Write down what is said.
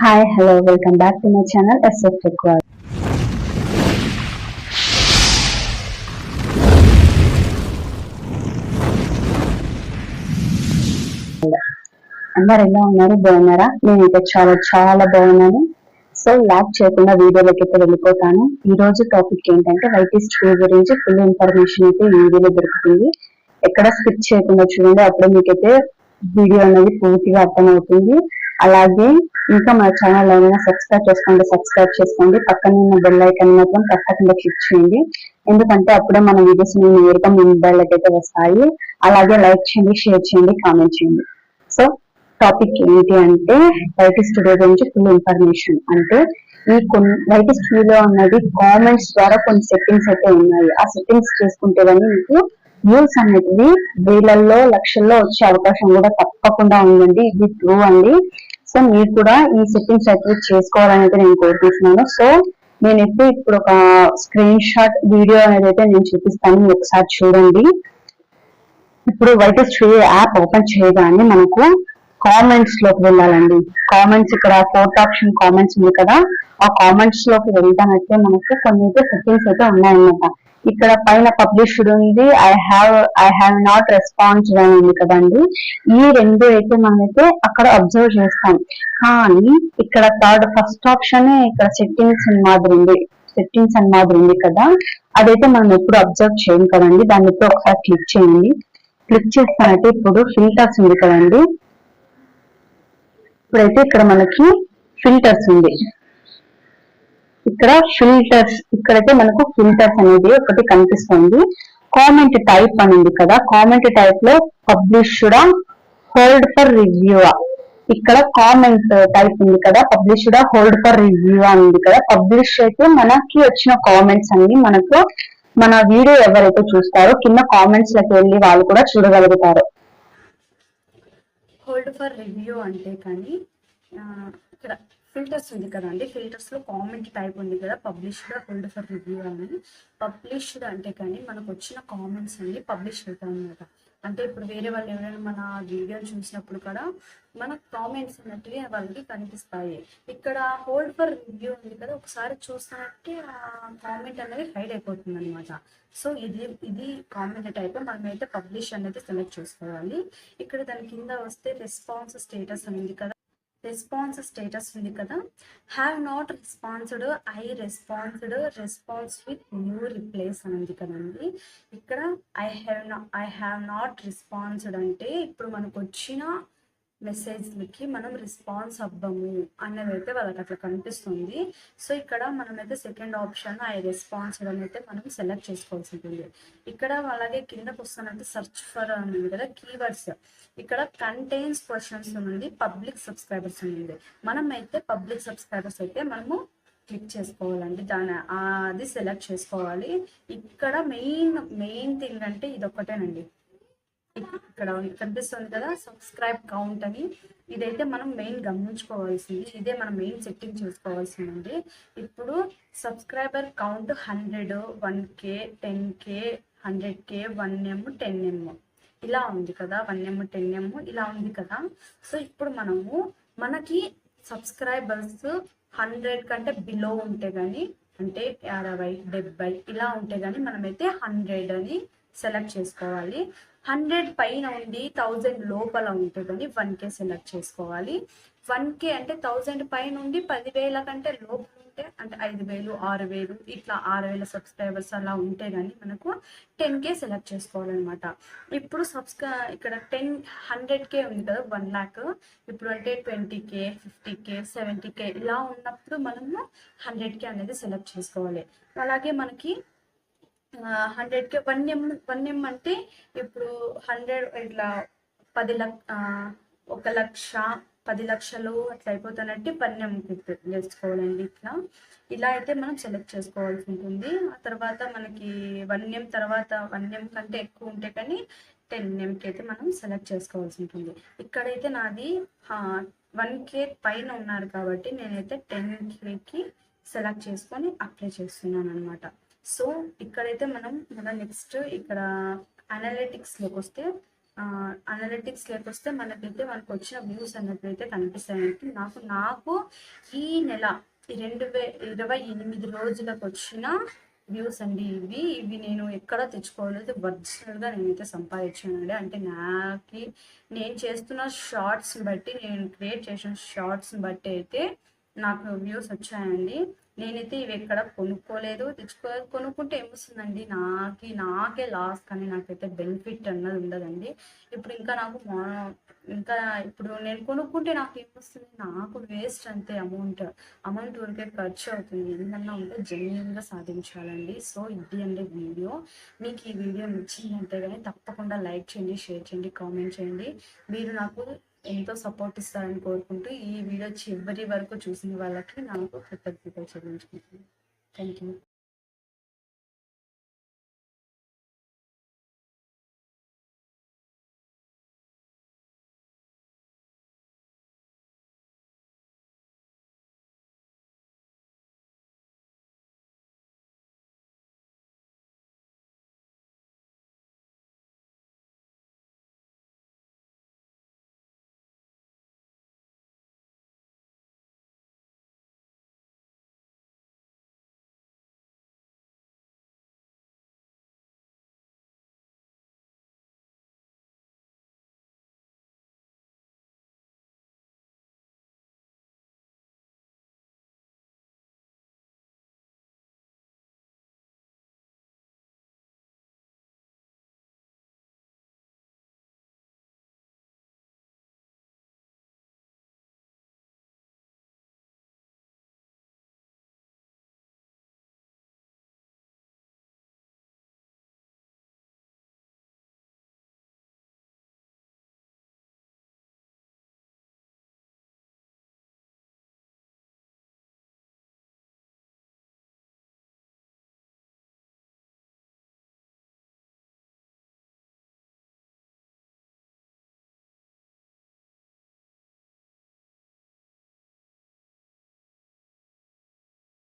Hi, hello, welcome back to my channel SF Tech World. అందరు ఎలా ఉన్నారు? బాగున్నారా? నేనైతే చాలా బాగున్నాను. సో లాక్ చేయకుండా వీడియోలోకి అయితే వెళ్ళిపోతాను. ఈ రోజు టాపిక్ ఏంటంటే వైటీస్ టూ గురించి ఫుల్ ఇన్ఫర్మేషన్ అయితే ఈ వీడియోలో దొరుకుతుంది. ఎక్కడ స్కిప్ చేయకుండా చూడండి, అప్పుడే మీకైతే వీడియో అనేది పూర్తిగా అర్థమవుతుంది. అలాగే ఇంకా మన ఛానల్ ఏమైనా సబ్స్క్రైబ్ చేసుకోండి. పక్కన ఉన్న బెల్ ఐకాన్ మాత్రం తప్పకుండా క్లిక్ చేయండి. ఎందుకంటే అప్పుడే మన వీడియోస్ నేరుగా మీ మొబైల్కి అయితే వస్తాయి. అలాగే లైక్ చేయండి, షేర్ చేయండి, కామెంట్ చేయండి. సో టాపిక్ ఏంటి అంటే వైటీస్ స్టూడియో గురించి ఫుల్ ఇన్ఫర్మేషన్. అంటే ఈ కొన్ని వైటీస్ స్టూడియో అన్నది కామెంట్స్ ద్వారా కొన్ని సెట్టింగ్స్ అయితే ఉన్నాయి. ఆ సెట్టింగ్స్ చేసుకుంటే కానీ మీకు వ్యూస్ అనేటివి వేలల్లో లక్షల్లో వచ్చే అవకాశం కూడా తప్పకుండా ఉందండి. ఇది ట్రూ అండి. సో మీరు కూడా ఈ సెట్టింగ్స్ అయితే చేసుకోవాలనేది నేను కోరుకుంటున్నాను. సో నేనైతే ఇప్పుడు ఒక స్క్రీన్ షాట్ వీడియో అనేది అయితే నేను చూపిస్తాను, మీరు ఒకసారి చూడండి. ఇప్పుడు వైటీస్ స్టూడియో యాప్ ఓపెన్ చేయగానే మనకు కామెంట్స్ లోకి వెళ్ళాలండి. కామెంట్స్ ఇక్కడ ఫోర్త్ ఆప్షన్ కామెంట్స్ ఉంది కదా, ఆ కామెంట్స్ లోకి వెళ్తానంటే మనకు కొన్ని అయితే సెట్టింగ్స్ అయితే ఉన్నాయన్నమాట. ఇక్కడ పైన పబ్లిష్డ్ ఉంది, ఐ హ్యావ్ నాట్ రెస్పాన్స్డ్ అని ఉంది కదండి. ఈ రెండు అయితే మనమైతే అక్కడ అబ్జర్వ్ చేస్తాం. కానీ ఇక్కడ ఫస్ట్ ఆప్షన్ ఇక్కడ సెట్టింగ్స్ అని మాదిరి ఉంది కదా, అదైతే మనం ఎప్పుడు అబ్జర్వ్ చేయం కదండి. దాన్ని ఇప్పుడు ఒకసారి క్లిక్ చేయండి. క్లిక్ చేస్తానంటే ఇప్పుడు ఫిల్టర్స్ ఉంది కదండి. ఇప్పుడైతే ఇక్కడ మనకి ఫిల్టర్స్ ఉంది. ఇక్కడైతే మనకు ఫిల్టర్స్ అనేది ఒకటి కనిపిస్తుంది. కామెంట్ టైప్ అని ఉంది కదా, కామెంట్ టైప్ లో పబ్లిష్డ్, హోల్డ్ ఫర్ రివ్యూ. ఇక్కడ కామెంట్ టైప్ ఉంది కదా, పబ్లిష్డ్, హోల్డ్ ఫర్ రివ్యూ అని ఉంది కదా. పబ్లిష్ అయితే మనకి వచ్చిన కామెంట్స్ అన్ని మనకు మన వీడియో ఎవరైతే చూస్తారో కింద కామెంట్స్ లకు వెళ్ళి వాళ్ళు కూడా చూడగలుగుతారు. హోల్డ్ ఫర్ రివ్యూ అంటే కానీ ఇక్కడ ఫిల్టర్స్ ఉంది కదండి, ఫిల్టర్స్ లో కామెంట్ టైప్ ఉంది కదా, పబ్లిష్డ్, హోల్డ్ ఫర్ రివ్యూ అని. పబ్లిష్డ్ అంటే కానీ మనకు వచ్చిన కామెంట్స్ అన్ని పబ్లిష్ అవుతాయి అన్నమాట. అంటే ఇప్పుడు వేరే వాళ్ళు ఎవరైనా మన వీడియో చూసినప్పుడు కూడా మన కామెంట్స్ అన్నట్టుగా వాళ్ళకి కనిపిస్తాయి. ఇక్కడ హోల్డ్ ఫర్ రివ్యూ ఉంది కదా, ఒకసారి చూస్తున్నట్టే ఆ కామెంట్ అనేది హైడ్ అయిపోతుంది అనమాట. సో ఇది కామెంట్ టైప్. మనమైతే పబ్లిష్ అనేది సెలెక్ట్ చేసుకోవాలి. ఇక్కడ దాని కింద వస్తే రెస్పాన్స్ స్టేటస్ అనేది కదా, రెస్పాన్స్ స్టేటస్ ఉంది కదా, have not responded, response with new replace అని ఉంది కదండి. ఇక్కడ ఐ హ్యావ్ నాట్ రెస్పాన్స్డ్ అంటే ఇప్పుడు మనకు వచ్చిన మెసేజ్లకి మనం రెస్పాన్స్ అవ్వము అన్నది అయితే వాళ్ళకి అట్లా కనిపిస్తుంది. సో ఇక్కడ మనమైతే సెకండ్ ఆప్షన్ ఐ రెస్పాన్స్డ్ అని అయితే మనం సెలెక్ట్ చేసుకోవాల్సి ఉంటుంది. ఇక్కడ అలాగే కిందకు వస్తున్నట్టు సర్చ్ ఫర్ అని కదా, కీవర్డ్స్. ఇక్కడ కంటైన్స్ క్వశ్చన్స్ ఉంది, పబ్లిక్ సబ్స్క్రైబర్స్ ఉంది. మనం అయితే పబ్లిక్ సబ్స్క్రైబర్స్ అయితే మనము క్లిక్ చేసుకోవాలండి. అది సెలెక్ట్ చేసుకోవాలి. ఇక్కడ మెయిన్ థింగ్ అంటే ఇది ఒక్కటేనండి. ఇక్కడ కనిపిస్తుంది కదా సబ్స్క్రైబ్ కౌంట్ అని, ఇదైతే మనం మెయిన్ గమనించుకోవాల్సింది. ఇదే మనం మెయిన్ సెట్టింగ్ చేసుకోవాల్సిందండి. ఇప్పుడు subscriber count 100, 1K, 10K, 100K, 1M, 10M ఇలా ఉంది కదా, 1M, 10M ఇలా ఉంది కదా. సో ఇప్పుడు మనకి సబ్స్క్రైబర్స్ 100 కంటే బిలో ఉంటే కానీ, అంటే 60, 70 ఇలా ఉంటే కానీ మనమైతే 100 అని సెలెక్ట్ చేసుకోవాలి. 100 పైన ఉండి 1000 లోపల ఉంటే కానీ 1K సెలెక్ట్ చేసుకోవాలి. 1K అంటే 1000 పైన ఉండి 10,000 కంటే లోపల ఉంటే, అంటే 5,000, 6,000 ఇట్లా 6,000 సబ్స్క్రైబర్స్ అలా ఉంటే కానీ మనకు 10K సెలెక్ట్ చేసుకోవాలన్నమాట. ఇప్పుడు ఇక్కడ 100K ఉంది కదా, 1 lakh. ఇప్పుడు అంటే 20K, 50K, 70K ఇలా ఉన్నప్పుడు మనము 100K అనేది సెలెక్ట్ చేసుకోవాలి. అలాగే మనకి 100K 1M అంటే ఇప్పుడు 100 ఇట్లా 1 లక్ష, 10 లక్షలు అట్లా అయిపోతానంటే 1M చేసుకోవాలండి. ఇలా అయితే మనం సెలెక్ట్ చేసుకోవాల్సి ఉంటుంది. ఆ తర్వాత మనకి 1M తర్వాత 1M కంటే ఎక్కువ ఉంటే కానీ 10Mకి అయితే మనం సెలెక్ట్ చేసుకోవాల్సి ఉంటుంది. ఇక్కడైతే నాది 1K పైన ఉన్నారు కాబట్టి నేనైతే 10Kకి సెలెక్ట్ చేసుకొని అప్లై చేస్తున్నాను అనమాట. సో ఇక్కడైతే మనం నెక్స్ట్ ఇక్కడ అనలిటిక్స్ లోకి వస్తే అనలిటిక్స్ లేకొస్తే మనకైతే మనకు వచ్చిన వ్యూస్ అన్నట్లయితే కనిపిస్తాయంటే నాకు ఈ నెల 28 రోజులకు వచ్చిన వ్యూస్ అండి ఇవి నేను ఎక్కడ తెచ్చుకోలేదు, ఒరిజినల్గా నేనైతే సంపాదించానండి. అంటే నేను చేస్తున్న షార్ట్స్ని బట్టి, నేను క్రియేట్ చేసిన షార్ట్స్ని బట్టి అయితే నాకు వ్యూస్ వచ్చాయండి. నేనైతే ఇవి ఎక్కడ కొనుక్కోలేదు, తెచ్చుకోలేదు. కొనుక్కుంటే ఏమొస్తుందండి, నాకే లాస్, కానీ నాకైతే బెనిఫిట్ అన్నది ఉండదండి. ఇప్పుడు ఇంకా ఇప్పుడు నేను కొనుక్కుంటే నాకు ఏమొస్తుంది, నాకు వేస్ట్ అంతే. అమౌంట్ ఊరికే ఖర్చు అవుతుంది. ఏంటన్నా ఉంటే జెన్యున్గా సాధించాలండి. సో ఇది అండి వీడియో. మీకు ఈ వీడియో నచ్చిందంటే కానీ తప్పకుండా లైక్ చేయండి, షేర్ చేయండి, కామెంట్ చేయండి. మీరు నాకు ఎంతో సపోర్ట్ ఇస్తారని కోరుకుంటూ ఈ వీడియో చివరి వరకు చూసిన వాళ్ళకి నాకు కృతజ్ఞతలు చెల్లించుకుంటున్నాను. Thank you.